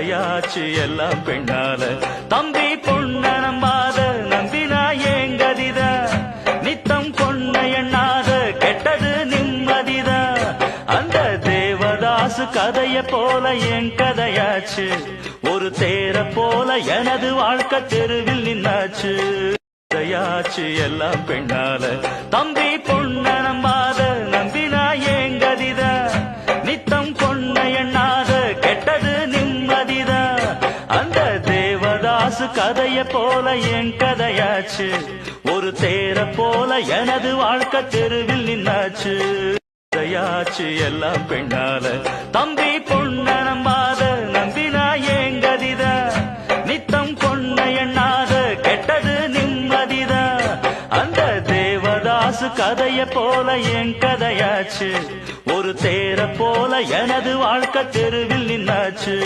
யாச்சு எல்லாம் பெண்ணால தம்பி பொண்ண நம்பாத நம்பினா ஏங்கதித நித்தம் கொன்ன எண்ணாத கெட்டது நிம்மதித அந்த தேவதாசு கதைய போல என் கதையாச்சு ஒரு தேர போல எனது வாழ்க்கை தெருவில் நின்னாச்சு யாச்சு எல்லாம் பெண்ணால தம்பி பொண்ண நம்பாத நம்பினா ஏங்கதித நித்தம் கொன்ன எண்ணாத கெட்டது நிம்மதித அந்த தேவதாசு கதைய போல என் கதையாச்சு ஒரு தேர போல எனது வாழ்க்கை தெருவில் நின்னாச்சு யாச்சு எல்லாம் பெண்ணால தம்பி பொண்ண நம்பாத நம்பினா ஏங்கதித நித்தம் கொன்ன எண்ணாத கெட்டது நிம்மதித அந்த தேவதாசு கதைய போல என் கதையாச்சு ஒரு தேர போல எனது வாழ்க்கை தெருவில் நின்னாச்சு